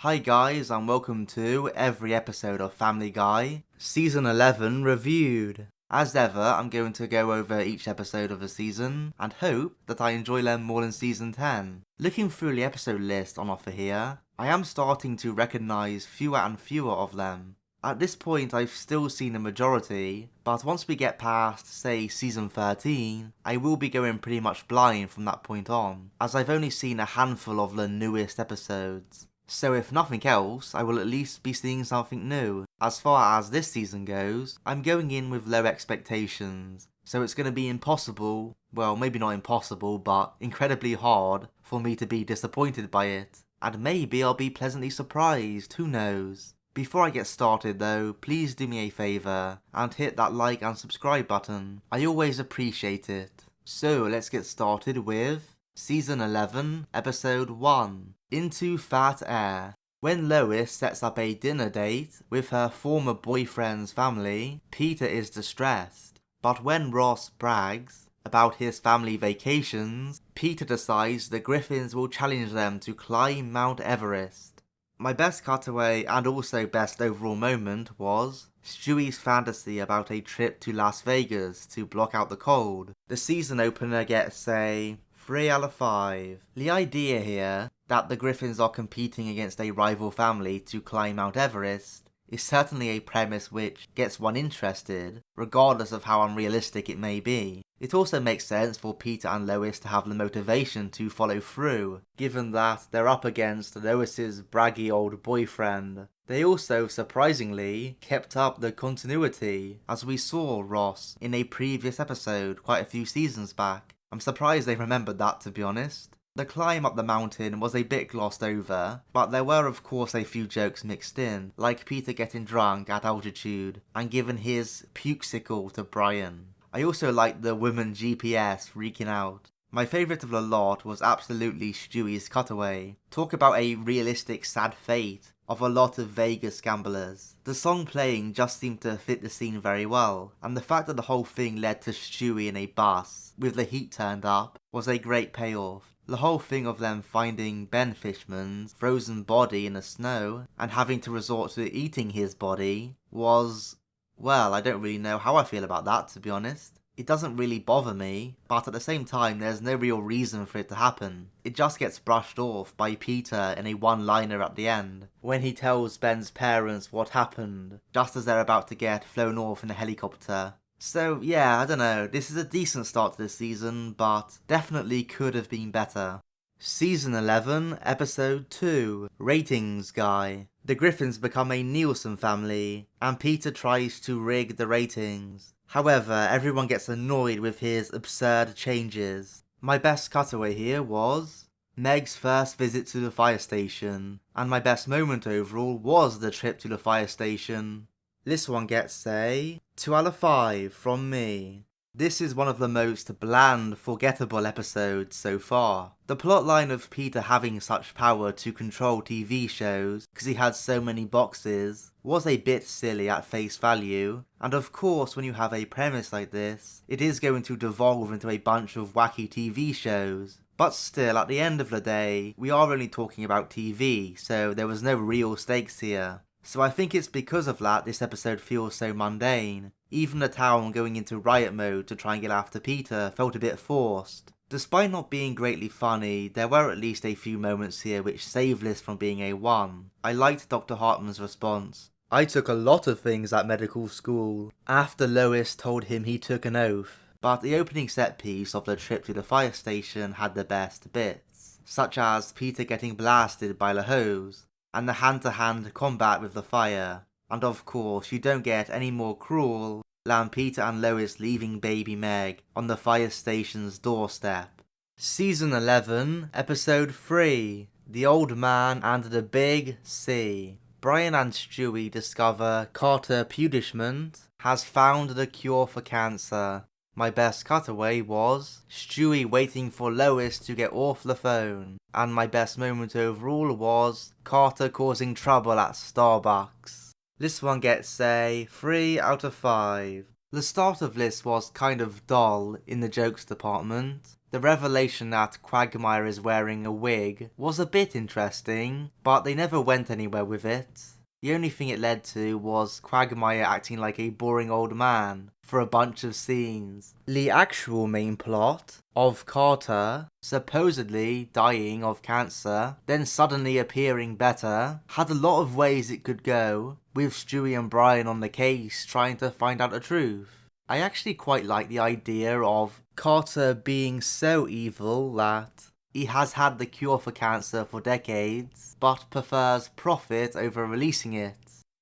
Hi guys, and welcome to every episode of Family Guy, Season 11 Reviewed. As ever, I'm going to go over each episode of the season, and hope that I enjoy them more than Season 10. Looking through the episode list on offer here, I am starting to recognise fewer and fewer of them. At this point I've still seen the majority, but once we get past, say, Season 13, I will be going pretty much blind from that point on, as I've only seen a handful of the newest episodes. So if nothing else, I will at least be seeing something new. As far as this season goes, I'm going in with low expectations, so it's going to be impossible, well maybe not impossible, but incredibly hard for me to be disappointed by it. And maybe I'll be pleasantly surprised, who knows. Before I get started though, please do me a favour and hit that like and subscribe button. I always appreciate it. So let's get started with Season 11, Episode 1, Into Fat Air. When Lois sets up a dinner date with her former boyfriend's family, Peter is distressed. But when Ross brags about his family vacations, Peter decides the Griffins will challenge them to climb Mount Everest. My best cutaway and also best overall moment was Stewie's fantasy about a trip to Las Vegas to block out the cold. The season opener gets a 3 out of 5. The idea here that the Griffins are competing against a rival family to climb Mount Everest is certainly a premise which gets one interested, regardless of how unrealistic it may be. It also makes sense for Peter and Lois to have the motivation to follow through, given that they're up against Lois's braggy old boyfriend. They also, surprisingly, kept up the continuity, as we saw Ross in a previous episode quite a few seasons back. I'm surprised they remembered that, to be honest. The climb up the mountain was a bit glossed over, but there were of course a few jokes mixed in, like Peter getting drunk at altitude and giving his pukesicle to Brian. I also liked the woman GPS freaking out. My favourite of the lot was absolutely Stewie's cutaway. Talk about a realistic sad fate of a lot of Vegas gamblers. The song playing just seemed to fit the scene very well, and the fact that the whole thing led to Stewie in a bus, with the heat turned up, was a great payoff. The whole thing of them finding Ben Fishman's frozen body in the snow and having to resort to eating his body was, well, I don't really know how I feel about that, to be honest. It doesn't really bother me, but at the same time there's no real reason for it to happen. It just gets brushed off by Peter in a one-liner at the end, when he tells Ben's parents what happened, just as they're about to get flown off in a helicopter. So yeah, I don't know, this is a decent start to this season, but definitely could have been better. Season 11, Episode 2, Ratings Guy. The Griffins become a Nielsen family, and Peter tries to rig the ratings. However, everyone gets annoyed with his absurd changes. My best cutaway here was Meg's first visit to the fire station, and my best moment overall was the trip to the fire station. This one gets a 2 out of 5 from me. This is one of the most bland, forgettable episodes so far. The plotline of Peter having such power to control TV shows because he had so many boxes was a bit silly at face value, and of course when you have a premise like this, it is going to devolve into a bunch of wacky TV shows. But still, at the end of the day, we are only talking about TV, so there was no real stakes here. So I think it's because of that this episode feels so mundane. Even the town going into riot mode to try and get after Peter felt a bit forced. Despite not being greatly funny, there were at least a few moments here which saved this from being a 1. I liked Dr. Hartman's response. I took a lot of things at medical school, after Lois told him he took an oath. But the opening set piece of the trip to the fire station had the best bits, such as Peter getting blasted by the hose, and the hand-to-hand combat with the fire. And of course, you don't get any more cruel than Peter and Lois leaving baby Meg on the fire station's doorstep. Season 11, Episode 3, The Old Man and the Big C. Brian and Stewie discover Carter Punishment has found the cure for cancer. My best cutaway was Stewie waiting for Lois to get off the phone, and my best moment overall was Carter causing trouble at Starbucks. This one gets a 3 out of 5. The start of this was kind of dull in the jokes department. The revelation that Quagmire is wearing a wig was a bit interesting, but they never went anywhere with it. The only thing it led to was Quagmire acting like a boring old man for a bunch of scenes. The actual main plot of Carter supposedly dying of cancer, then suddenly appearing better, had a lot of ways it could go, with Stewie and Brian on the case trying to find out the truth. I actually quite like the idea of Carter being so evil that he has had the cure for cancer for decades, but prefers profit over releasing it.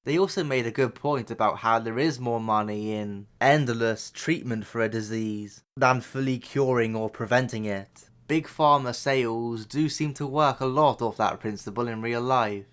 They also made a good point about how there is more money in endless treatment for a disease than fully curing or preventing it. Big pharma sales do seem to work a lot off that principle in real life.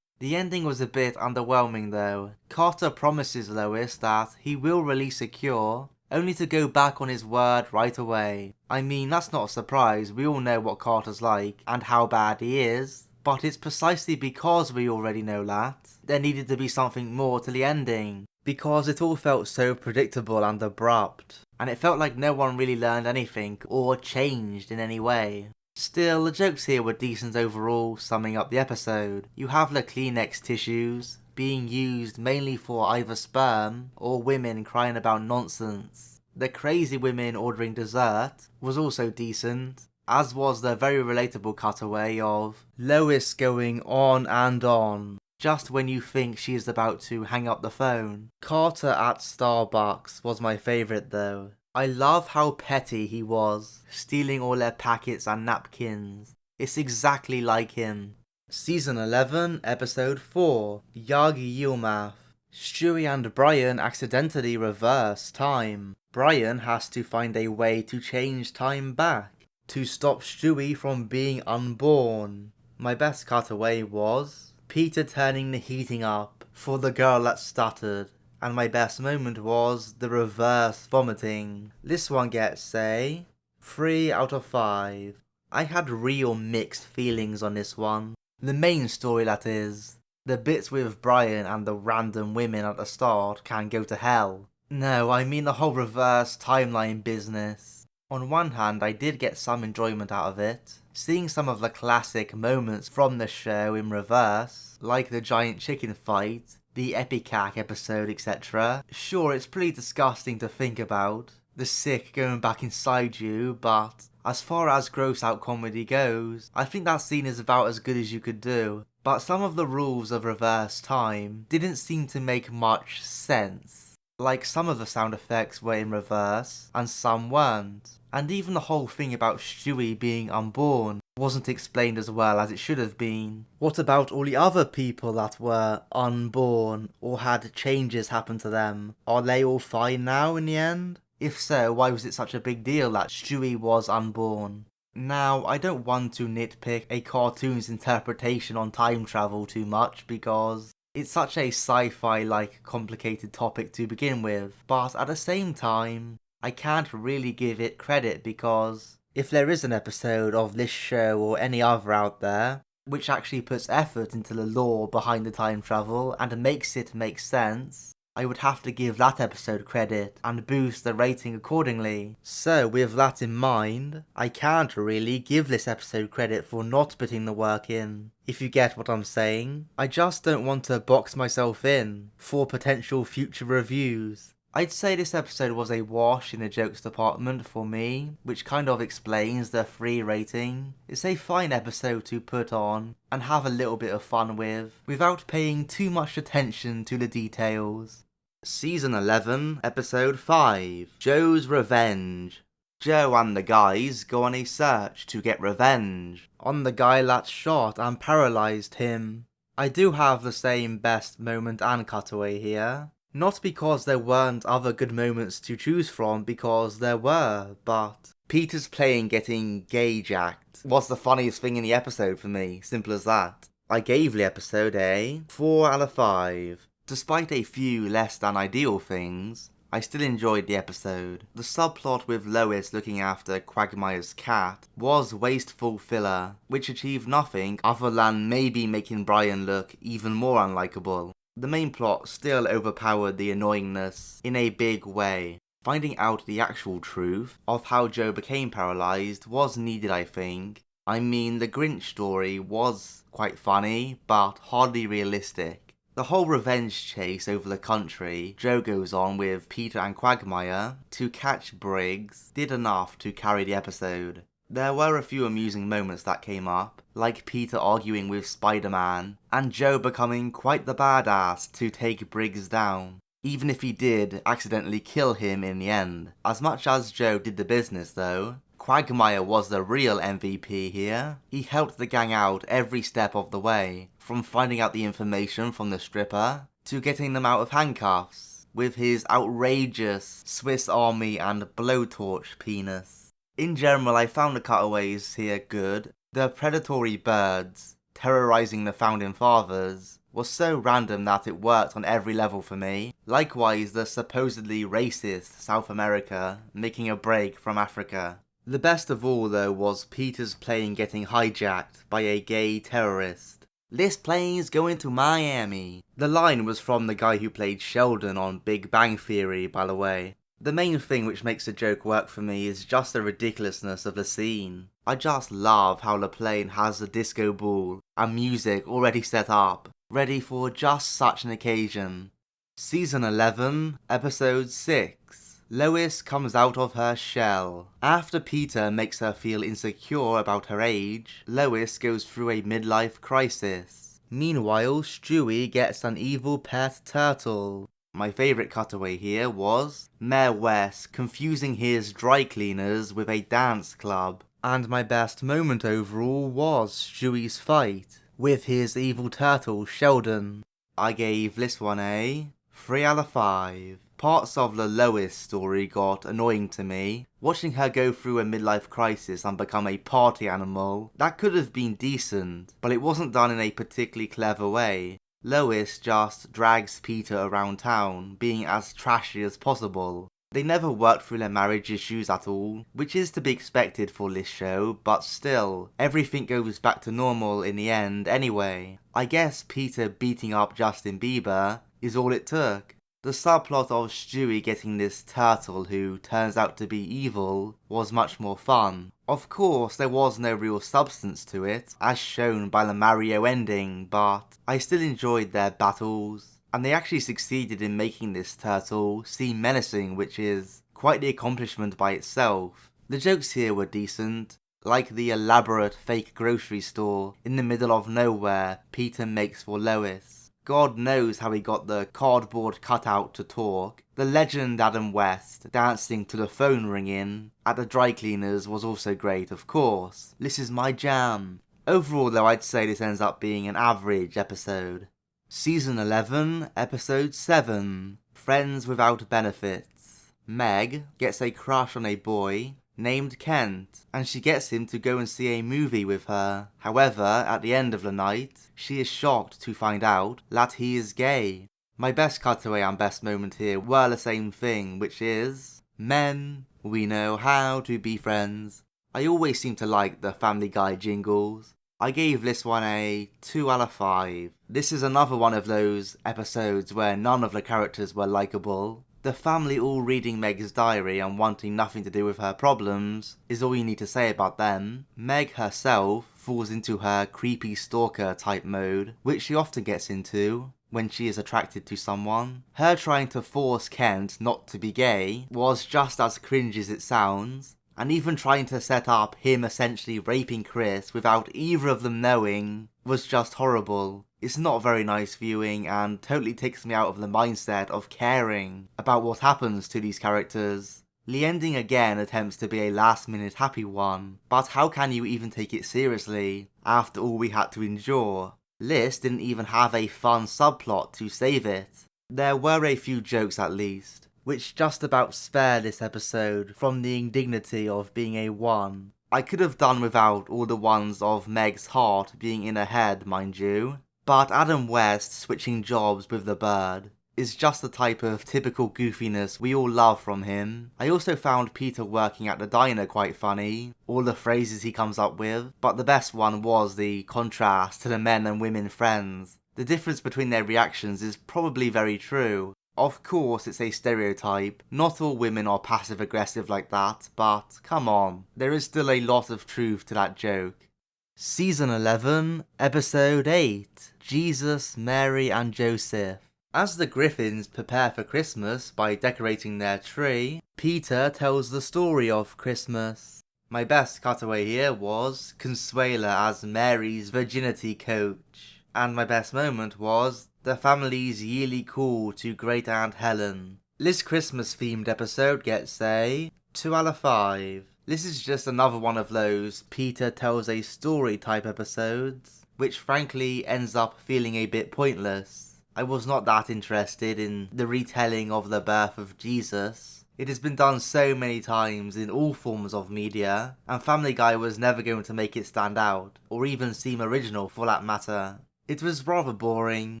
The ending was a bit underwhelming though. Carter promises Lois that he will release a cure, only to go back on his word right away. I mean, that's not a surprise, we all know what Carter's like and how bad he is, but it's precisely because we already know that there needed to be something more to the ending, because it all felt so predictable and abrupt, and it felt like no one really learned anything or changed in any way. Still, the jokes here were decent overall, summing up the episode. You have the Kleenex tissues being used mainly for either sperm or women crying about nonsense. The crazy women ordering dessert was also decent, as was the very relatable cutaway of Lois going on and on, just when you think she is about to hang up the phone. Carter at Starbucks was my favourite though. I love how petty he was, stealing all their packets and napkins. It's exactly like him. Season 11, Episode 4, Yug Ylimaf. Stewie and Brian accidentally reverse time. Brian has to find a way to change time back, to stop Stewie from being unborn. My best cutaway was Peter turning the heating up for the girl that stuttered. And my best moment was the reverse vomiting. This one gets a 3 out of 5. I had real mixed feelings on this one. The main story, that is. The bits with Brian and the random women at the start can go to hell. No, I mean the whole reverse timeline business. On one hand, I did get some enjoyment out of it, seeing some of the classic moments from the show in reverse, like the giant chicken fight, the Epicac episode, etc. Sure, it's pretty disgusting to think about, the sick going back inside you, but as far as gross out comedy goes, I think that scene is about as good as you could do. But some of the rules of reverse time didn't seem to make much sense. Like, some of the sound effects were in reverse, and some weren't. And even the whole thing about Stewie being unborn wasn't explained as well as it should have been. What about all the other people that were unborn, or had changes happen to them? Are they all fine now in the end? If so, why was it such a big deal that Stewie was unborn? Now, I don't want to nitpick a cartoon's interpretation on time travel too much because it's such a sci-fi-like complicated topic to begin with, but at the same time, I can't really give it credit because if there is an episode of this show or any other out there which actually puts effort into the lore behind the time travel and makes it make sense, I would have to give that episode credit and boost the rating accordingly. So with that in mind, I can't really give this episode credit for not putting the work in, if you get what I'm saying. I just don't want to box myself in for potential future reviews. I'd say this episode was a wash in the jokes department for me, which kind of explains the 3 rating. It's a fine episode to put on and have a little bit of fun with, without paying too much attention to the details. Season 11, Episode 5, Joe's Revenge. Joe and the guys go on a search to get revenge on the guy that shot and paralysed him. I do have the same best moment and cutaway here. Not because there weren't other good moments to choose from, because there were, but Peter's playing getting gay-jacked was the funniest thing in the episode for me, simple as that. I gave the episode a 4 out of 5. Despite a few less than ideal things, I still enjoyed the episode. The subplot with Lois looking after Quagmire's cat was wasteful filler, which achieved nothing other than maybe making Brian look even more unlikable. The main plot still overpowered the annoyingness in a big way. Finding out the actual truth of how Joe became paralysed was needed, I think. I mean, the Grinch story was quite funny, but hardly realistic. The whole revenge chase over the country Joe goes on with Peter and Quagmire to catch Briggs did enough to carry the episode. There were a few amusing moments that came up, like Peter arguing with Spider-Man, and Joe becoming quite the badass to take Briggs down, even if he did accidentally kill him in the end. As much as Joe did the business though, Quagmire was the real MVP here. He helped the gang out every step of the way, from finding out the information from the stripper, to getting them out of handcuffs, with his outrageous Swiss Army and blowtorch penis. In general, I found the cutaways here good. The predatory birds terrorizing the founding fathers was so random that it worked on every level for me. Likewise, the supposedly racist South America making a break from Africa. The best of all though was Peter's plane getting hijacked by a gay terrorist. "This plane's going to Miami." The line was from the guy who played Sheldon on Big Bang Theory, by the way. The main thing which makes the joke work for me is just the ridiculousness of the scene. I just love how the plane has a disco ball and music already set up, ready for just such an occasion. Season 11, Episode 6. Lois comes out of her shell. After Peter makes her feel insecure about her age, Lois goes through a midlife crisis. Meanwhile, Stewie gets an evil pet turtle. My favourite cutaway here was Mayor West confusing his dry cleaners with a dance club. And my best moment overall was Stewie's fight with his evil turtle Sheldon. I gave this one a 3 out of 5. Parts of the Lois story got annoying to me. Watching her go through a midlife crisis and become a party animal, that could have been decent, but it wasn't done in a particularly clever way. Lois just drags Peter around town, being as trashy as possible. They never worked through their marriage issues at all, which is to be expected for this show, but still, everything goes back to normal in the end anyway. I guess Peter beating up Justin Bieber is all it took. The subplot of Stewie getting this turtle who turns out to be evil was much more fun. Of course, there was no real substance to it, as shown by the Mario ending, but I still enjoyed their battles, and they actually succeeded in making this turtle seem menacing, which is quite the accomplishment by itself. The jokes here were decent, like the elaborate fake grocery store in the middle of nowhere Peter makes for Lois. God knows how he got the cardboard cutout to talk. The legend Adam West dancing to the phone ringing at the dry cleaners was also great, of course. This is my jam. Overall though, I'd say this ends up being an average episode. Season 11, Episode 7. Friends Without Benefits. Meg gets a crush on a boy named Kent, and she gets him to go and see a movie with her. However, at the end of the night, she is shocked to find out that he is gay. My best cutaway and best moment here were the same thing, which is, men, we know how to be friends. I always seem to like the Family Guy jingles. I gave this one a 2 out of 5. This is another one of those episodes where none of the characters were likeable. The family all reading Meg's diary and wanting nothing to do with her problems is all you need to say about them. Meg herself falls into her creepy stalker type mode, which she often gets into when she is attracted to someone. Her trying to force Kent not to be gay was just as cringe as it sounds, and even trying to set up him essentially raping Chris without either of them knowing was just horrible. It's not very nice viewing and totally takes me out of the mindset of caring about what happens to these characters. The ending again attempts to be a last minute happy one, but how can you even take it seriously after all we had to endure? Liz didn't even have a fun subplot to save it. There were a few jokes at least, which just about spare this episode from the indignity of being a 1. I could have done without all the ones of Meg's heart being in her head, mind you. But Adam West switching jobs with the bird is just the type of typical goofiness we all love from him. I also found Peter working at the diner quite funny, all the phrases he comes up with, but the best one was the contrast to the men and women friends. The difference between their reactions is probably very true. Of course it's a stereotype, not all women are passive aggressive like that, but come on, there is still a lot of truth to that joke. Season 11, Episode 8, Jesus, Mary and Joseph. As the Griffins prepare for Christmas by decorating their tree, Peter tells the story of Christmas. My best cutaway here was Consuela as Mary's virginity coach, and my best moment was the family's yearly call to Great Aunt Helen. This Christmas themed episode gets a 2 out of 5. This is just another one of those Peter tells a story type episodes, which frankly ends up feeling a bit pointless. I was not that interested in the retelling of the birth of Jesus. It has been done so many times in all forms of media, and Family Guy was never going to make it stand out, or even seem original for that matter. It was rather boring,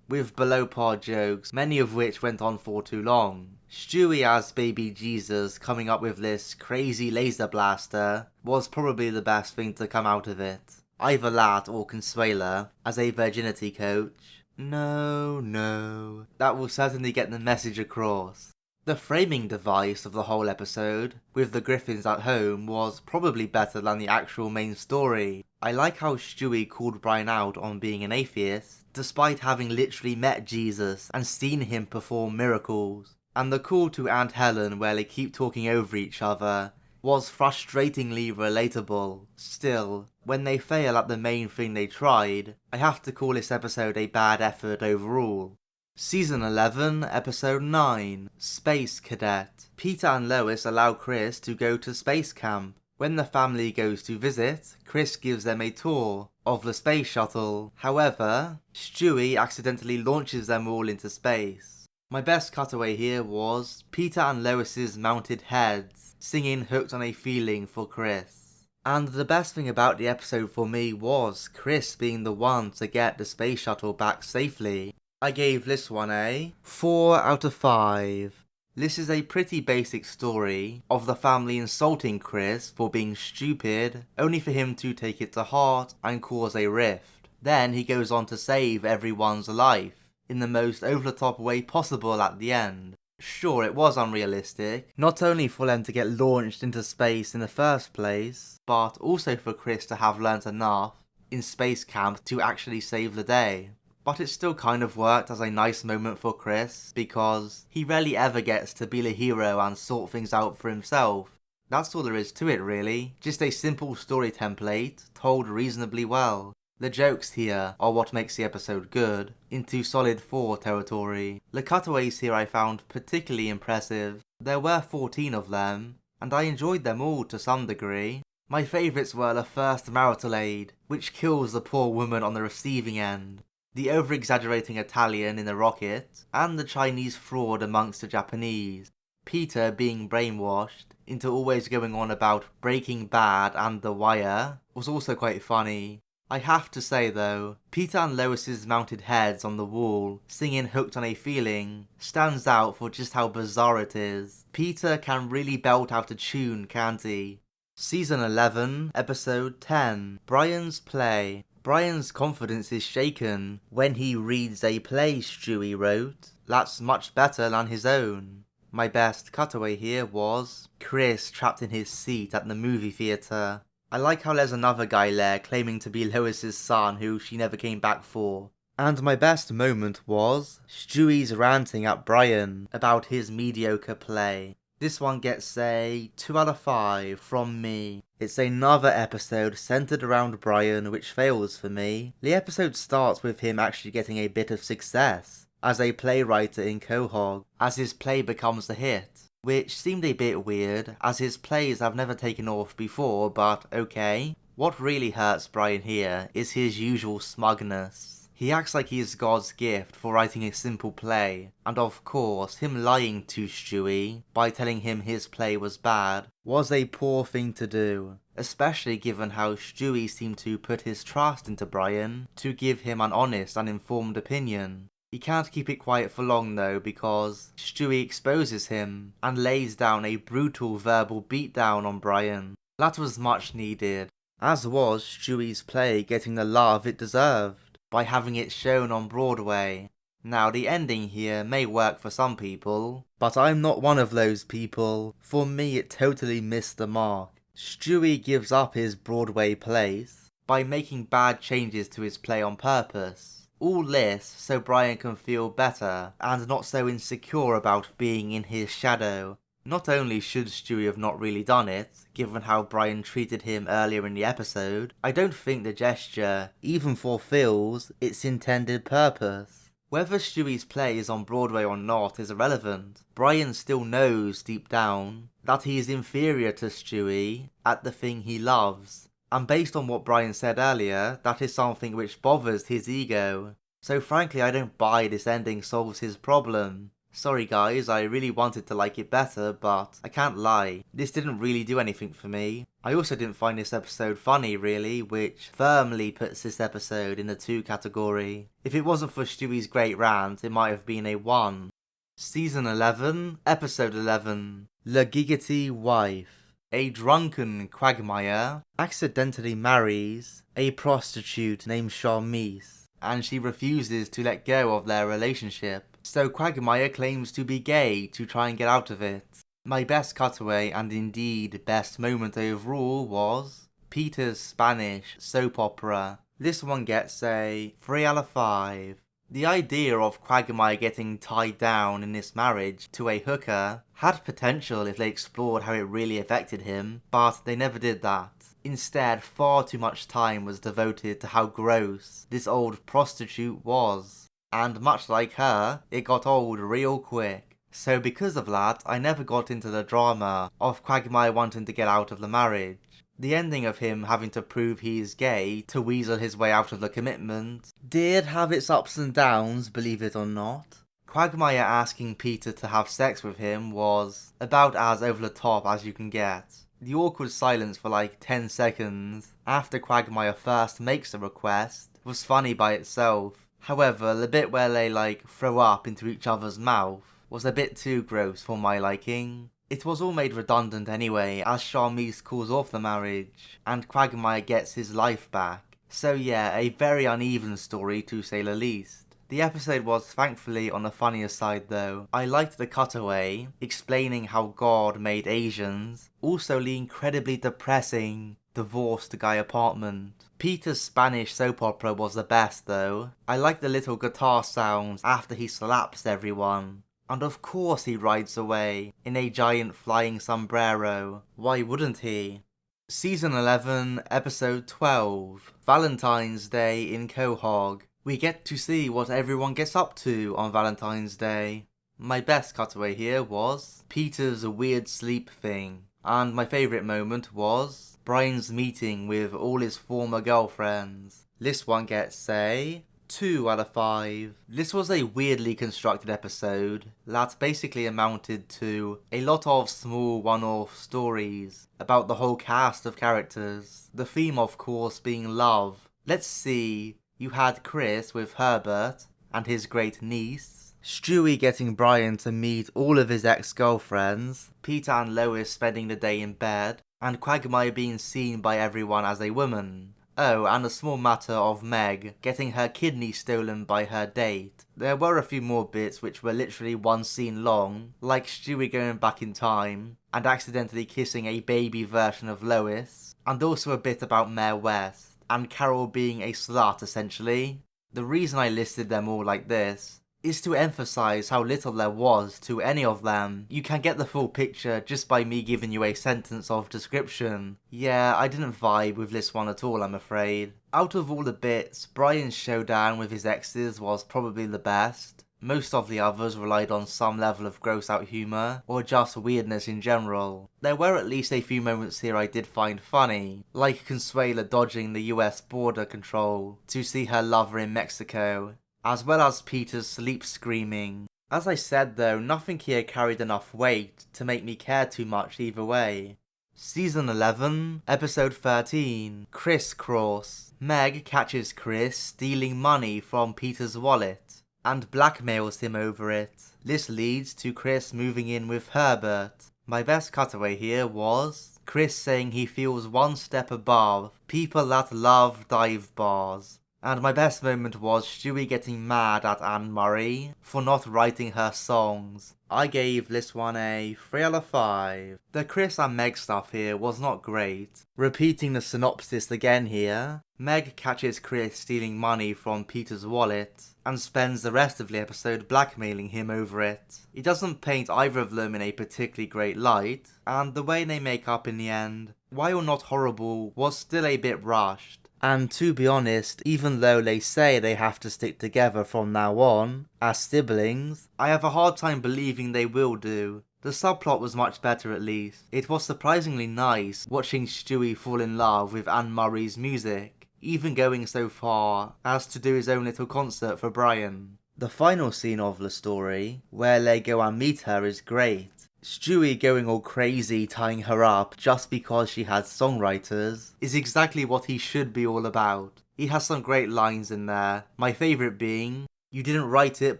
with below par jokes, many of which went on for too long. Stewie as baby Jesus coming up with this crazy laser blaster was probably the best thing to come out of it. Either that or Consuela as a virginity coach. No, that will certainly get the message across. The framing device of the whole episode, with the Griffins at home, was probably better than the actual main story. I like how Stewie called Brian out on being an atheist, despite having literally met Jesus and seen him perform miracles. And the call to Aunt Helen where they keep talking over each other was frustratingly relatable. Still, when they fail at the main thing they tried, I have to call this episode a bad effort overall. Season 11, Episode 9, Space Cadet. Peter and Lois allow Chris to go to space camp. When the family goes to visit, Chris gives them a tour of the space shuttle. However, Stewie accidentally launches them all into space. My best cutaway here was Peter and Lois's mounted heads singing Hooked on a Feeling for Chris. And the best thing about the episode for me was Chris being the one to get the space shuttle back safely. I gave this one a 4 out of 5. This is a pretty basic story of the family insulting Chris for being stupid, only for him to take it to heart and cause a rift. Then he goes on to save everyone's life in the most over-the-top way possible at the end. Sure, it was unrealistic, not only for them to get launched into space in the first place, but also for Chris to have learnt enough in space camp to actually save the day. But it still kind of worked as a nice moment for Chris, because he rarely ever gets to be the hero and sort things out for himself. That's all there is to it really, just a simple story template, told reasonably well. The jokes here are what makes the episode good, into solid 4 territory. The cutaways here I found particularly impressive. There were 14 of them, and I enjoyed them all to some degree. My favourites were the first marital aid, which kills the poor woman on the receiving end, the over-exaggerating Italian in the rocket, and the Chinese fraud amongst the Japanese. Peter being brainwashed into always going on about Breaking Bad and The Wire was also quite funny. I have to say though, Peter and Lois's mounted heads on the wall singing Hooked on a Feeling stands out for just how bizarre it is. Peter can really belt out a tune, can't he? Season 11, Episode 10, Brian's Play. Brian's confidence is shaken when he reads a play Stewie wrote that's much better than his own. My best cutaway here was Chris trapped in his seat at the movie theatre. I like how there's another guy there claiming to be Lois's son who she never came back for. And my best moment was Stewie's ranting at Brian about his mediocre play. This one gets a 2 out of 5 from me. It's another episode centered around Brian which fails for me. The episode starts with him actually getting a bit of success as a playwright in Quahog, as his play becomes a hit, which seemed a bit weird as his plays have never taken off before, but okay. What really hurts Brian here is his usual smugness. He acts like he is God's gift for writing a simple play, and of course him lying to Stewie by telling him his play was bad was a poor thing to do, especially given how Stewie seemed to put his trust into Brian to give him an honest and informed opinion. He can't keep it quiet for long though, because Stewie exposes him and lays down a brutal verbal beatdown on Brian. That was much needed, as was Stewie's play getting the love it deserved by having it shown on Broadway. Now the ending here may work for some people, but I'm not one of those people. For me it totally missed the mark. Stewie gives up his Broadway place by making bad changes to his play on purpose. All this so Brian can feel better and not so insecure about being in his shadow. Not only should Stewie have not really done it, given how Brian treated him earlier in the episode, I don't think the gesture even fulfills its intended purpose. Whether Stewie's play is on Broadway or not is irrelevant. Brian still knows deep down that he is inferior to Stewie at the thing he loves. And based on what Brian said earlier, that is something which bothers his ego. So frankly, I don't buy this ending solves his problem. Sorry guys, I really wanted to like it better, but I can't lie, this didn't really do anything for me. I also didn't find this episode funny really, which firmly puts this episode in the 2 category. If it wasn't for Stewie's great rant, it might have been a 1. Season 11, Episode 11, The Giggity Wife. A drunken quagmire accidentally marries a prostitute named Charmise, and she refuses to let go of their relationship. So Quagmire claims to be gay to try and get out of it. My best cutaway and indeed best moment overall was Peter's Spanish soap opera. This one gets a 3 out of 5. The idea of Quagmire getting tied down in this marriage to a hooker had potential if they explored how it really affected him, but they never did that. Instead, far too much time was devoted to how gross this old prostitute was. And much like her, it got old real quick. So because of that, I never got into the drama of Quagmire wanting to get out of the marriage. The ending of him having to prove he is gay to weasel his way out of the commitment did have its ups and downs, believe it or not. Quagmire asking Peter to have sex with him was about as over the top as you can get. The awkward silence for like 10 seconds after Quagmire first makes the request was funny by itself. However, the bit where they throw up into each other's mouth was a bit too gross for my liking. It was all made redundant anyway, as Charmise calls off the marriage, and Quagmire gets his life back. So yeah, a very uneven story to say the least. The episode was thankfully on the funnier side though. I liked the cutaway, explaining how God made Asians, also the incredibly depressing divorced guy apartment. Peter's Spanish soap opera was the best though. I like the little guitar sounds after he slaps everyone. And of course he rides away in a giant flying sombrero. Why wouldn't he? Season 11, Episode 12, Valentine's Day in Quahog. We get to see what everyone gets up to on Valentine's Day. My best cutaway here was Peter's weird sleep thing. And my favourite moment was Brian's meeting with all his former girlfriends. This one gets a 2 out of 5. This was a weirdly constructed episode that basically amounted to a lot of small one-off stories about the whole cast of characters. The theme of course being love. Let's see, you had Chris with Herbert and his great niece, Stewie getting Brian to meet all of his ex-girlfriends, Peter and Lois spending the day in bed, and Quagmire being seen by everyone as a woman. Oh, and a small matter of Meg getting her kidney stolen by her date. There were a few more bits which were literally one scene long, like Stewie going back in time and accidentally kissing a baby version of Lois, and also a bit about Mae West, and Carol being a slut essentially. The reason I listed them all like this is to emphasize how little there was to any of them. You can get the full picture just by me giving you a sentence of description. Yeah, I didn't vibe with this one at all, I'm afraid. Out of all the bits, Brian's showdown with his exes was probably the best. Most of the others relied on some level of gross out humour, or just weirdness in general. There were at least a few moments here I did find funny, like Consuela dodging the US border control to see her lover in Mexico, as well as Peter's sleep screaming. As I said though, nothing here carried enough weight to make me care too much either way. Season 11, Episode 13, Crisscross. Meg catches Chris stealing money from Peter's wallet and blackmails him over it. This leads to Chris moving in with Herbert. My best cutaway here was Chris saying he feels one step above people that love dive bars. And my best moment was Stewie getting mad at Anne Murray for not writing her songs. I gave this one a 3 out of 5. The Chris and Meg stuff here was not great. Repeating the synopsis again here, Meg catches Chris stealing money from Peter's wallet and spends the rest of the episode blackmailing him over it. He doesn't paint either of them in a particularly great light, and the way they make up in the end, while not horrible, was still a bit rushed. And to be honest, even though they say they have to stick together from now on, as siblings, I have a hard time believing they will do. The subplot was much better at least. It was surprisingly nice watching Stewie fall in love with Anne Murray's music, even going so far as to do his own little concert for Brian. The final scene of the story, where they go and meet her, is great. Stewie going all crazy tying her up just because she had songwriters is exactly what he should be all about. He has some great lines in there, my favourite being, "You didn't write it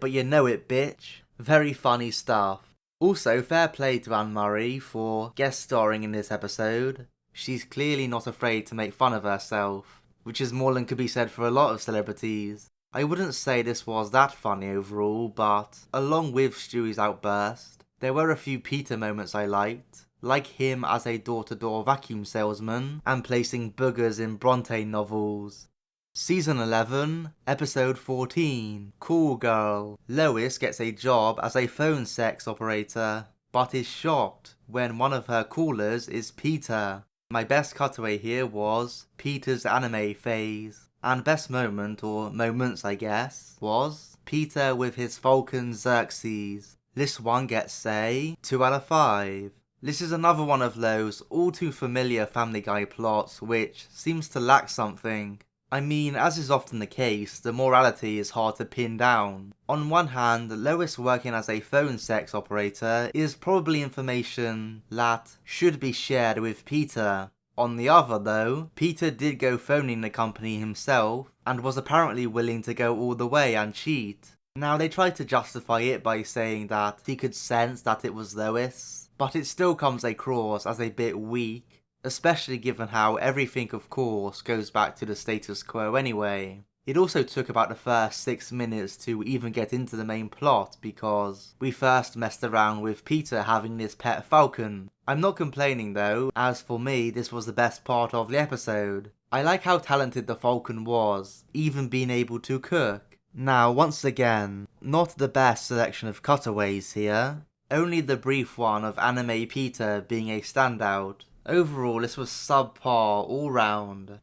but you know it, bitch." Very funny stuff. Also, fair play to Anne Murray for guest starring in this episode. She's clearly not afraid to make fun of herself, which is more than could be said for a lot of celebrities. I wouldn't say this was that funny overall, but along with Stewie's outburst, there were a few Peter moments I liked, like him as a door-to-door vacuum salesman and placing boogers in Bronte novels. Season 11, Episode 14, Call Girl. Lois gets a job as a phone sex operator, but is shocked when one of her callers is Peter. My best cutaway here was Peter's anime phase, and best moment, or moments I guess, was Peter with his Falcon Xerxes. This one gets a 2 out of 5. This is another one of those all too familiar Family Guy plots which seems to lack something. I mean, as is often the case, the morality is hard to pin down. On one hand, Lois working as a phone sex operator is probably information that should be shared with Peter. On the other though, Peter did go phoning the company himself and was apparently willing to go all the way and cheat. Now they tried to justify it by saying that he could sense that it was Lois, but it still comes across as a bit weak, especially given how everything of course goes back to the status quo anyway. It also took about the first 6 minutes to even get into the main plot because we first messed around with Peter having this pet falcon. I'm not complaining though, as for me this was the best part of the episode. I like how talented the falcon was, even being able to cook. Now, once again, not the best selection of cutaways here, only the brief one of Anime Peter being a standout. Overall, this was subpar all round.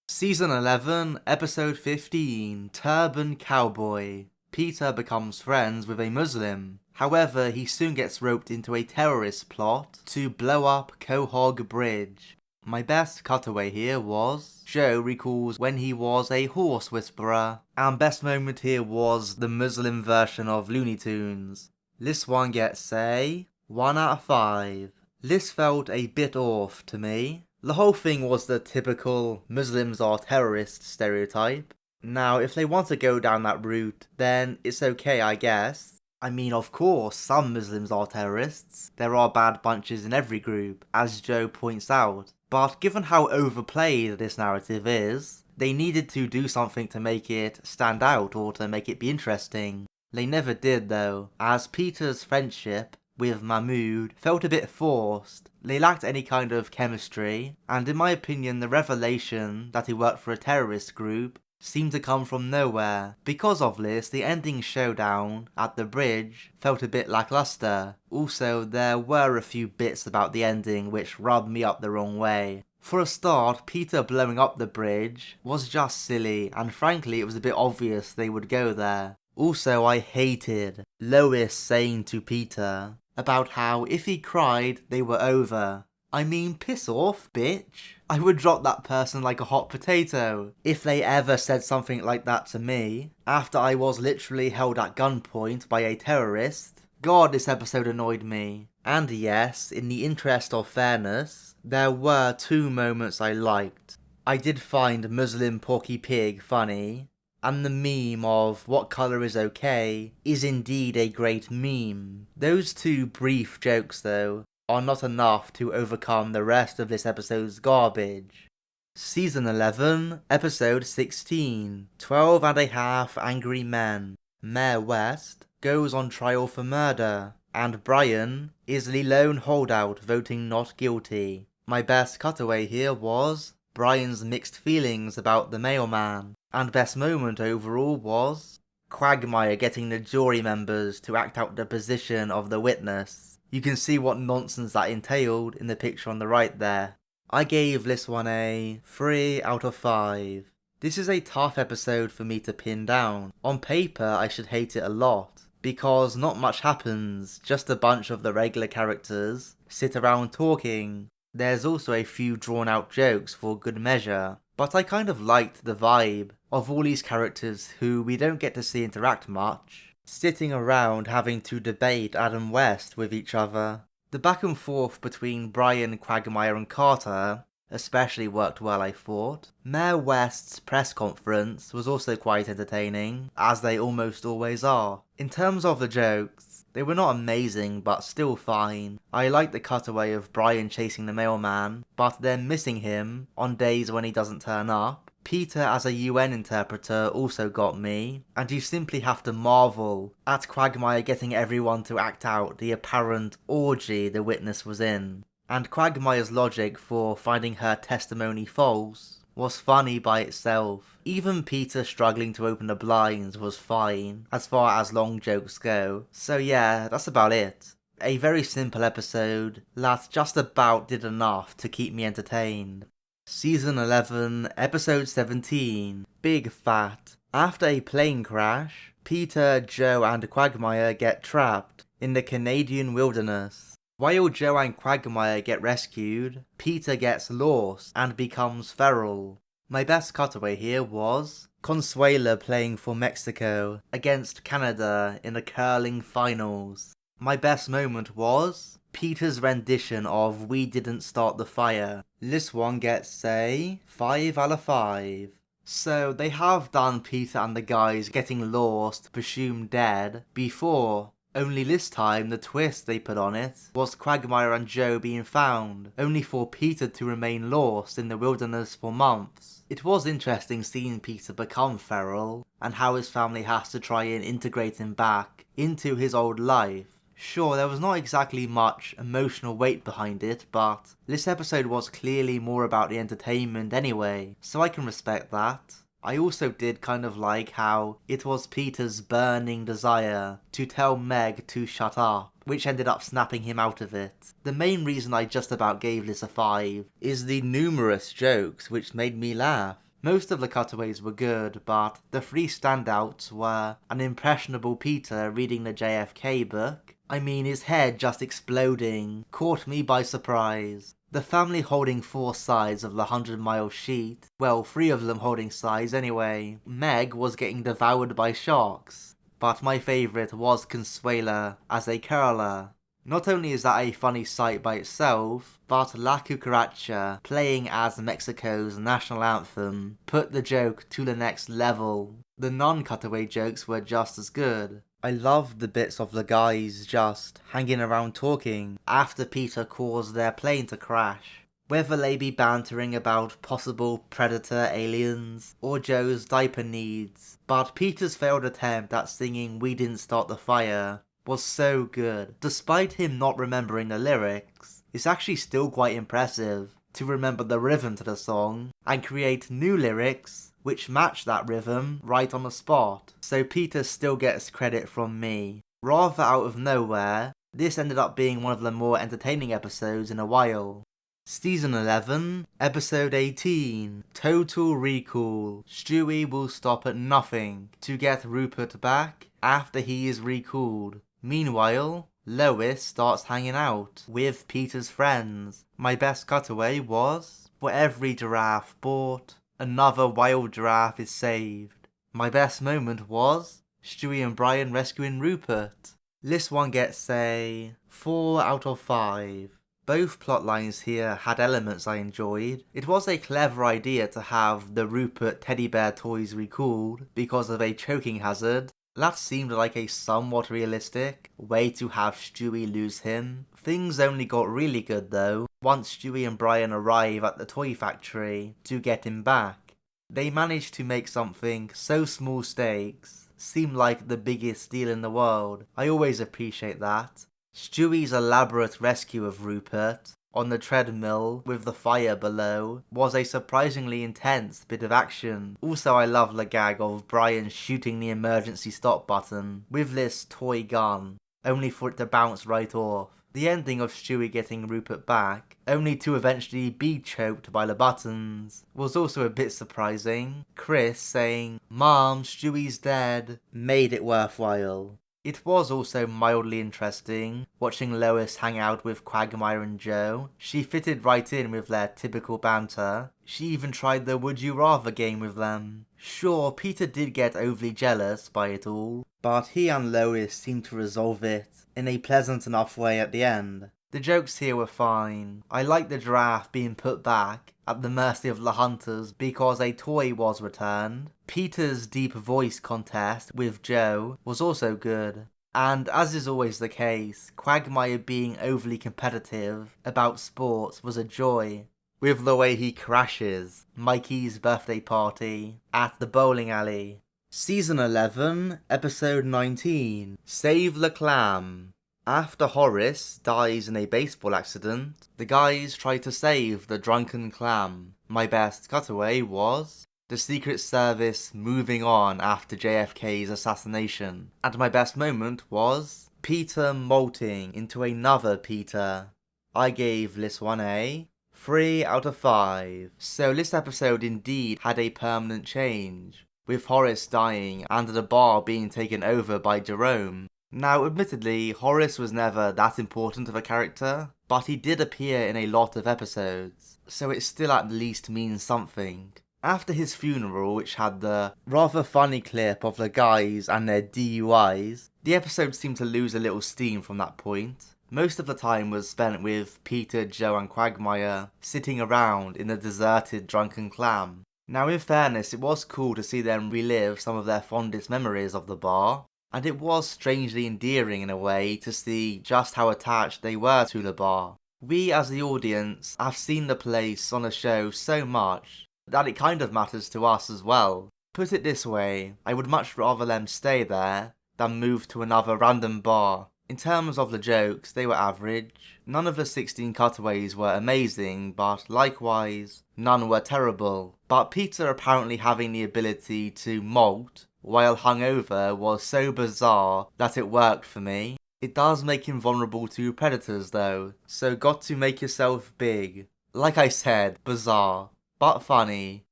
Season 11, Episode 15, Turban Cowboy. Peter becomes friends with a Muslim. However, he soon gets roped into a terrorist plot to blow up Quahog Bridge. My best cutaway here was Joe recalls when he was a horse whisperer, and best moment here was the Muslim version of Looney Tunes. This one gets a 1 out of 5. This felt a bit off to me. The whole thing was the typical Muslims are terrorists stereotype. Now, if they want to go down that route, then it's okay, I guess. I mean, of course, some Muslims are terrorists. There are bad bunches in every group, as Joe points out. But given how overplayed this narrative is, they needed to do something to make it stand out or to make it be interesting. They never did though, as Peter's friendship with Mahmood felt a bit forced. They lacked any kind of chemistry, and in my opinion the revelation that he worked for a terrorist group seemed to come from nowhere. Because of this, the ending showdown at the bridge felt a bit lackluster. Also, there were a few bits about the ending which rubbed me up the wrong way. For a start, Peter blowing up the bridge was just silly, and frankly it was a bit obvious they would go there. Also, I hated Lois saying to Peter about how if he cried, they were over. I mean, piss off, bitch. I would drop that person like a hot potato if they ever said something like that to me after I was literally held at gunpoint by a terrorist. God, this episode annoyed me. And yes, in the interest of fairness, there were 2 moments I liked. I did find Muslim Porky Pig funny, and the meme of what colour is okay is indeed a great meme. Those 2 brief jokes though are not enough to overcome the rest of this episode's garbage. Season 11, Episode 16, 12 and a Half Angry Men. Mayor West goes on trial for murder, and Brian is the lone holdout voting not guilty. My best cutaway here was Brian's mixed feelings about the mailman, and best moment overall was Quagmire getting the jury members to act out the position of the witness. You can see what nonsense that entailed in the picture on the right there. I gave this one a 3 out of 5. This is a tough episode for me to pin down. On paper I should hate it a lot, because not much happens, just a bunch of the regular characters sit around talking. There's also a few drawn out jokes for good measure, but I kind of liked the vibe of all these characters who we don't get to see interact much, sitting around having to debate Adam West with each other. The back and forth between Brian, Quagmire and Carter especially worked well, I thought. Mayor West's press conference was also quite entertaining, as they almost always are. In terms of the jokes, they were not amazing, but still fine. I like the cutaway of Brian chasing the mailman, but then missing him on days when he doesn't turn up. Peter as a UN interpreter also got me, and you simply have to marvel at Quagmire getting everyone to act out the apparent orgy the witness was in. And Quagmire's logic for finding her testimony false was funny by itself. Even Peter struggling to open the blinds was fine, as far as long jokes go. So yeah, that's about it. A very simple episode that just about did enough to keep me entertained. Season 11, Episode 17, Bigfat. After a plane crash, Peter, Joe and Quagmire get trapped in the Canadian wilderness. While Joe and Quagmire get rescued, Peter gets lost and becomes feral. My best cutaway here was Consuela playing for Mexico against Canada in the curling finals. My best moment was Peter's rendition of We Didn't Start the Fire. This one gets a 5 out of 5. So they have done Peter and the guys getting lost, presumed dead, before. Only this time the twist they put on it was Quagmire and Joe being found, only for Peter to remain lost in the wilderness for months. It was interesting seeing Peter become feral, and how his family has to try and integrate him back into his old life. Sure, there was not exactly much emotional weight behind it, but this episode was clearly more about the entertainment anyway, so I can respect that. I also did kind of like how it was Peter's burning desire to tell Meg to shut up, which ended up snapping him out of it. The main reason I just about gave this a 5 is the numerous jokes which made me laugh. Most of the cutaways were good, but the 3 standouts were an impressionable Peter reading the JFK book. I mean, his head just exploding caught me by surprise. The family holding 4 sides of the 100-mile sheet, well, 3 of them holding sides anyway. Meg was getting devoured by sharks, but my favourite was Consuela as a curler. Not only is that a funny sight by itself, but La Cucaracha playing as Mexico's national anthem put the joke to the next level. The non-cutaway jokes were just as good. I loved the bits of the guys just hanging around talking after Peter caused their plane to crash. Whether they be bantering about possible predator aliens or Joe's diaper needs, but Peter's failed attempt at singing We Didn't Start the Fire was so good. Despite him not remembering the lyrics, it's actually still quite impressive to remember the rhythm to the song and create new lyrics which match that rhythm right on the spot. So Peter still gets credit from me. Rather out of nowhere, this ended up being one of the more entertaining episodes in a while. Season 11, Episode 18, Total Recall. Stewie will stop at nothing to get Rupert back after he is recalled. Meanwhile, Lois starts hanging out with Peter's friends. My best cutaway was, for every giraffe bought, another wild giraffe is saved. My best moment was Stewie and Brian rescuing Rupert. This one gets a 4 out of 5. Both plotlines here had elements I enjoyed. It was a clever idea to have the Rupert teddy bear toys recalled because of a choking hazard, That seemed like a somewhat realistic way to have Stewie lose him. Things only got really good though, once Stewie and Brian arrive at the toy factory to get him back. They managed to make something so small stakes seem like the biggest deal in the world. I always appreciate that. Stewie's elaborate rescue of Rupert on the treadmill with the fire below was a surprisingly intense bit of action. Also, I love the gag of Brian shooting the emergency stop button with this toy gun, only for it to bounce right off. The ending of Stewie getting Rupert back, only to eventually be choked by the buttons, was also a bit surprising. Chris saying, "Mom, Stewie's dead," made it worthwhile. It was also mildly interesting watching Lois hang out with Quagmire and Joe. She fitted right in with their typical banter. She even tried the Would You Rather game with them. Sure, Peter did get overly jealous by it all, but he and Lois seemed to resolve it in a pleasant enough way at the end. The jokes here were fine. I liked the giraffe being put back at the mercy of the hunters because a toy was returned. Peter's deep voice contest with Joe was also good. And as is always the case, Quagmire being overly competitive about sports was a joy. With the way he crashes Mikey's birthday party at the bowling alley. Season 11, Episode 19, Save the Clam. After Horace dies in a baseball accident, the guys try to save the drunken Clam. My best cutaway was the Secret Service moving on after JFK's assassination. And my best moment was Peter molting into another Peter. I gave this one a 3 out of 5. So this episode indeed had a permanent change, with Horace dying and the bar being taken over by Jerome. Now, admittedly, Horace was never that important of a character, but he did appear in a lot of episodes, so it still at least means something. After his funeral, which had the rather funny clip of the guys and their DUIs, the episode seemed to lose a little steam from that point. Most of the time was spent with Peter, Joe and Quagmire sitting around in the deserted drunken Clam. Now, in fairness, it was cool to see them relive some of their fondest memories of the bar, and it was strangely endearing in a way to see just how attached they were to the bar. We as the audience have seen the place on a show so much that it kind of matters to us as well. Put it this way, I would much rather them stay there than move to another random bar. In terms of the jokes, they were average. None of the 16 cutaways were amazing, but likewise, none were terrible. But Peter apparently having the ability to molt while hungover was so bizarre that it worked for me. It does make him vulnerable to predators though, so got to make yourself big. Like I said, bizarre, but funny.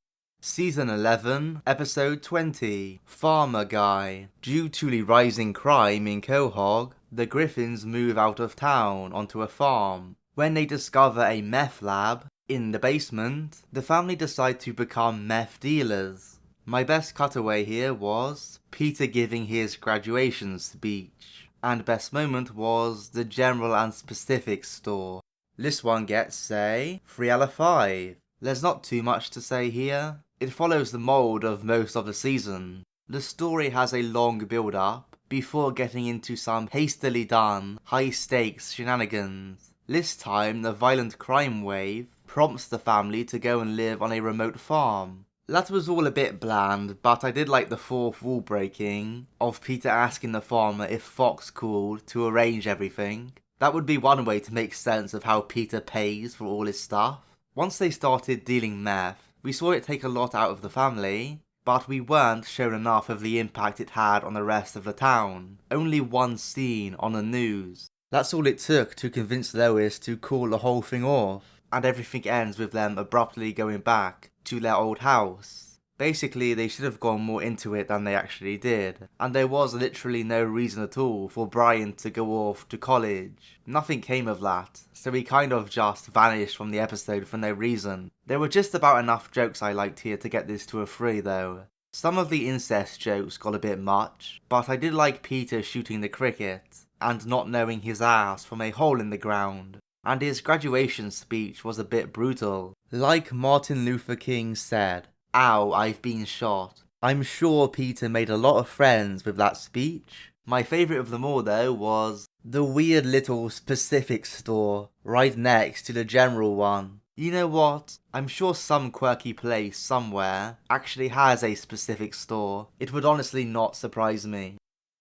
Season 11, Episode 20, Farmer Guy. Due to the rising crime in Quahog, the Griffins move out of town onto a farm. When they discover a meth lab in the basement, the family decide to become meth dealers. My best cutaway here was Peter giving his graduation speech, and best moment was the general and specific store. This one gets a 3 out of 5. There's not too much to say here. It follows the mould of most of the season. The story has a long build up before getting into some hastily done high stakes shenanigans. This time the violent crime wave prompts the family to go and live on a remote farm. That was all a bit bland, but I did like the fourth wall breaking of Peter asking the farmer if Fox called to arrange everything. That would be one way to make sense of how Peter pays for all his stuff. Once they started dealing meth, we saw it take a lot out of the family, but we weren't shown enough of the impact it had on the rest of the town. Only one scene on the news. That's all it took to convince Lois to call the whole thing off, and everything ends with them abruptly going back to their old house. Basically, they should have gone more into it than they actually did, and there was literally no reason at all for Brian to go off to college. Nothing came of that, so he kind of just vanished from the episode for no reason. There were just about enough jokes I liked here to get this to a 3 though. Some of the incest jokes got a bit much, but I did like Peter shooting the cricket, and not knowing his ass from a hole in the ground. And his graduation speech was a bit brutal. Like Martin Luther King said, "Ow, I've been shot." I'm sure Peter made a lot of friends with that speech. My favourite of them all though was the weird little specific store right next to the general one. You know what? I'm sure some quirky place somewhere actually has a specific store. It would honestly not surprise me.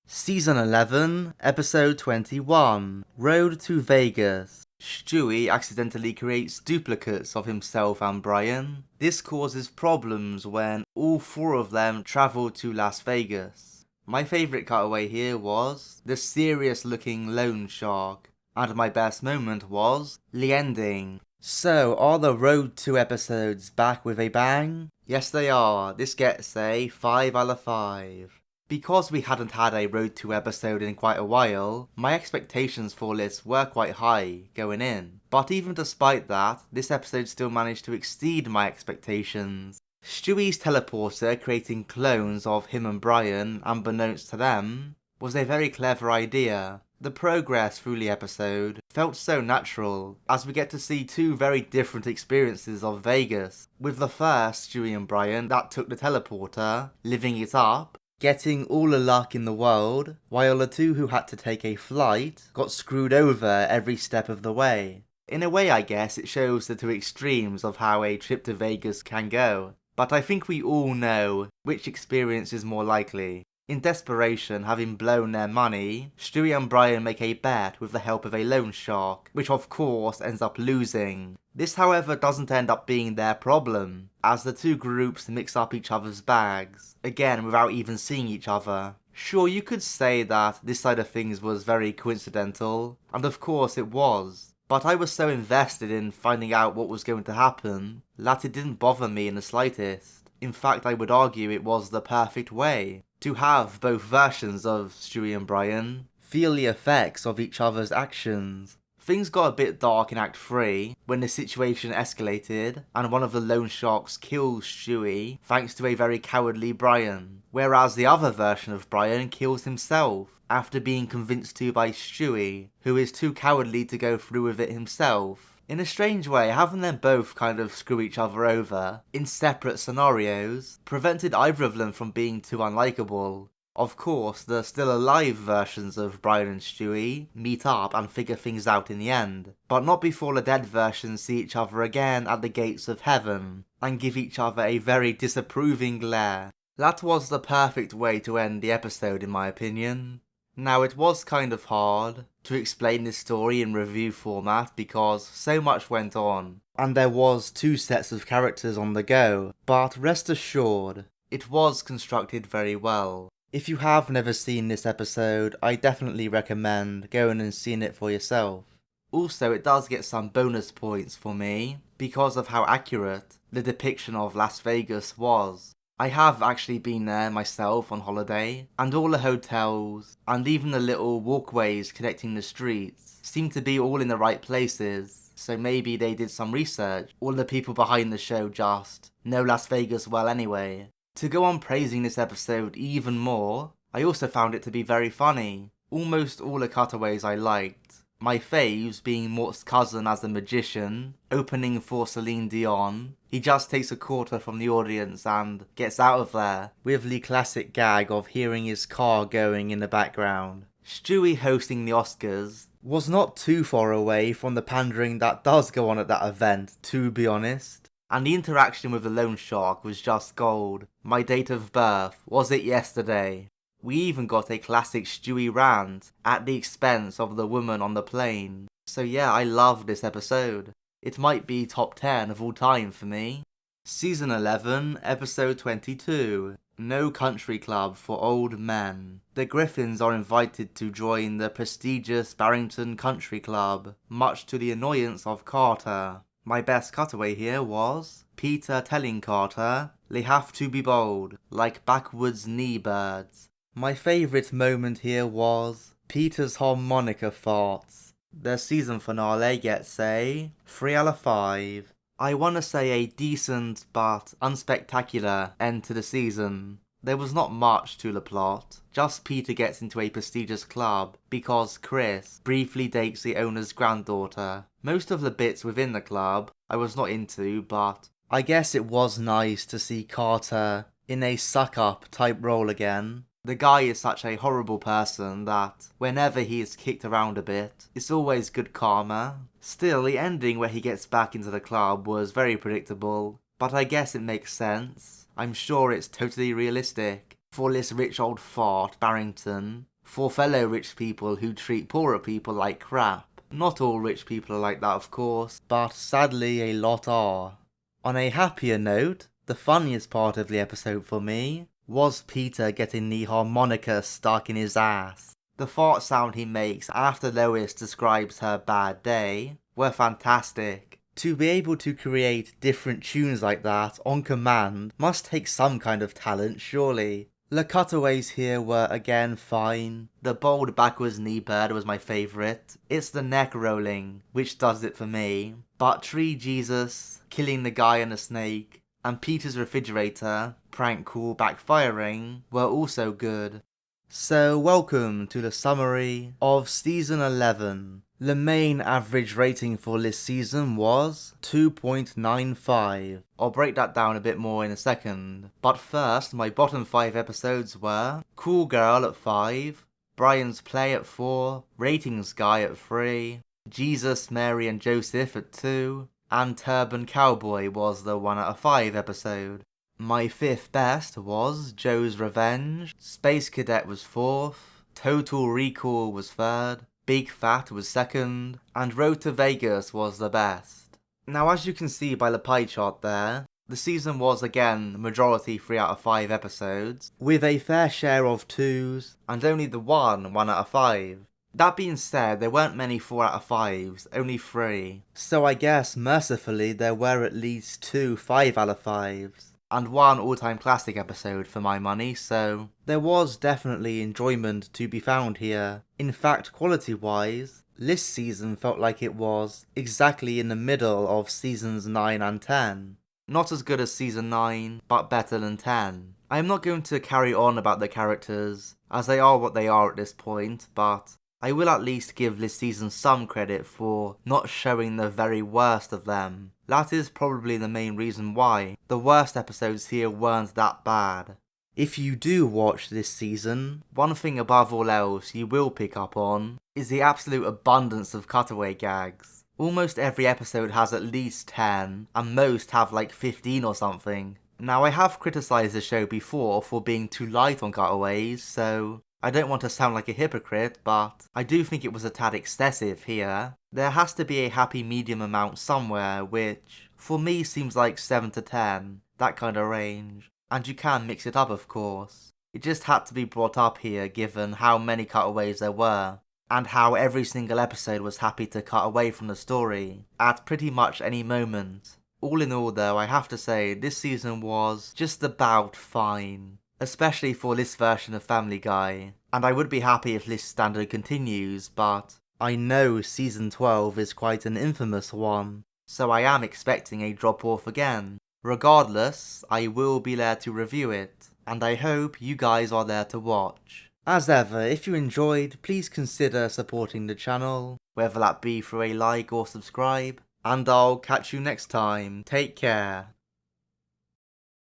Season 11, Episode 21, Road to Vegas. Stewie accidentally creates duplicates of himself and Brian. This causes problems when all four of them travel to Las Vegas. My favourite cutaway here was the serious looking loan shark. And my best moment was the ending. So, are the Road to episodes back with a bang? Yes they are. This gets a 5 out of 5. Because we hadn't had a Road to episode in quite a while, my expectations for this were quite high going in. But even despite that, this episode still managed to exceed my expectations. Stewie's teleporter creating clones of him and Brian, unbeknownst to them, was a very clever idea. The progress through the episode felt so natural, as we get to see two very different experiences of Vegas, with the first, Stewie and Brian, that took the teleporter, living it up, getting all the luck in the world, while the two who had to take a flight got screwed over every step of the way. In a way, I guess, it shows the two extremes of how a trip to Vegas can go, but I think we all know which experience is more likely. In desperation, having blown their money, Stewie and Brian make a bet with the help of a loan shark, which of course ends up losing. This however doesn't end up being their problem, as the two groups mix up each other's bags, again without even seeing each other. Sure, you could say that this side of things was very coincidental, and of course it was, but I was so invested in finding out what was going to happen that it didn't bother me in the slightest. In fact, I would argue it was the perfect way to have both versions of Stewie and Brian feel the effects of each other's actions. Things got a bit dark in Act 3 when the situation escalated and one of the loan sharks kills Stewie thanks to a very cowardly Brian, whereas the other version of Brian kills himself after being convinced to by Stewie, who is too cowardly to go through with it himself. In a strange way, having them both kind of screw each other over in separate scenarios prevented either of them from being too unlikable. Of course, the still alive versions of Brian and Stewie meet up and figure things out in the end, but not before the dead versions see each other again at the gates of heaven and give each other a very disapproving glare. That was the perfect way to end the episode in my opinion. Now, it was kind of hard to explain this story in review format because so much went on, and there was two sets of characters on the go, but rest assured, it was constructed very well. If you have never seen this episode, I definitely recommend going and seeing it for yourself. Also, it does get some bonus points for me because of how accurate the depiction of Las Vegas was. I have actually been there myself on holiday, and all the hotels, and even the little walkways connecting the streets, seem to be all in the right places, so maybe they did some research. All the people behind the show just know Las Vegas well anyway. To go on praising this episode even more, I also found it to be very funny. Almost all the cutaways I liked. My faves being Mort's cousin as the magician, opening for Celine Dion. He just takes a quarter from the audience and gets out of there, with the classic gag of hearing his car going in the background. Stewie hosting the Oscars was not too far away from the pandering that does go on at that event, to be honest. And the interaction with the loan shark was just gold. My date of birth, was it yesterday? We even got a classic Stewie rant at the expense of the woman on the plane. So yeah, I love this episode. It might be top 10 of all time for me. Season 11, Episode 22, No Country Club for Old Men. The Griffins are invited to join the prestigious Barrington Country Club, much to the annoyance of Carter. My best cutaway here was Peter telling Carter they have to be bold, like backwoods knee birds. My favourite moment here was Peter's harmonica farts. The season finale gets a 3 out of 5. I want to say a decent but unspectacular end to the season. There was not much to the plot, just Peter gets into a prestigious club because Chris briefly dates the owner's granddaughter. Most of the bits within the club I was not into, but I guess it was nice to see Carter in a suck-up type role again. The guy is such a horrible person that whenever he is kicked around a bit, it's always good karma. Still, the ending where he gets back into the club was very predictable, but I guess it makes sense. I'm sure it's totally realistic for this rich old fart, Barrington, for fellow rich people who treat poorer people like crap. Not all rich people are like that, of course, but sadly a lot are. On a happier note, the funniest part of the episode for me was Peter getting the harmonica stuck in his ass. The fart sound he makes after Lois describes her bad day were fantastic. To be able to create different tunes like that on command must take some kind of talent, surely. The cutaways here were again fine. The bold backwards knee bird was my favourite. It's the neck rolling which does it for me. But Tree Jesus, killing the guy and the snake, and Peter's refrigerator, prank call backfiring, were also good. So welcome to the summary of Season 11. The main average rating for this season was 2.95. I'll break that down a bit more in a second. But first, my bottom 5 episodes were Cool Girl at 5, Brian's Play at 4, Ratings Guy at 3, Jesus, Mary and Joseph at 2, and Turban Cowboy was the 1 out of 5 episode. My 5th best was Joe's Revenge, Space Cadet was 4th, Total Recall was 3rd, Bigfat was 2nd, and Road to Vegas was the best. Now, as you can see by the pie chart there, the season was again majority 3 out of 5 episodes, with a fair share of 2s, and only the 1 out of 5. That being said, there weren't many 4 out of 5s, only 3. So I guess, mercifully, there were at least 2 5 out of 5s. And 1 all-time classic episode for my money, so there was definitely enjoyment to be found here. In fact, quality-wise, this season felt like it was exactly in the middle of seasons 9 and 10. Not as good as season 9, but better than 10. I am not going to carry on about the characters, as they are what they are at this point, but I will at least give this season some credit for not showing the very worst of them. That is probably the main reason why the worst episodes here weren't that bad. If you do watch this season, one thing above all else you will pick up on is the absolute abundance of cutaway gags. Almost every episode has at least 10, and most have like 15 or something. Now, I have criticised the show before for being too light on cutaways, so I don't want to sound like a hypocrite, but I do think it was a tad excessive here. There has to be a happy medium amount somewhere, which for me seems like 7 to 10, that kind of range. And you can mix it up, of course. It just had to be brought up here given how many cutaways there were, and how every single episode was happy to cut away from the story at pretty much any moment. All in all though, I have to say this season was just about fine. Especially for this version of Family Guy, and I would be happy if this standard continues, but I know season 12 is quite an infamous one, so I am expecting a drop off again. Regardless, I will be there to review it, and I hope you guys are there to watch. As ever, if you enjoyed, please consider supporting the channel, whether that be through a like or subscribe, and I'll catch you next time. Take care.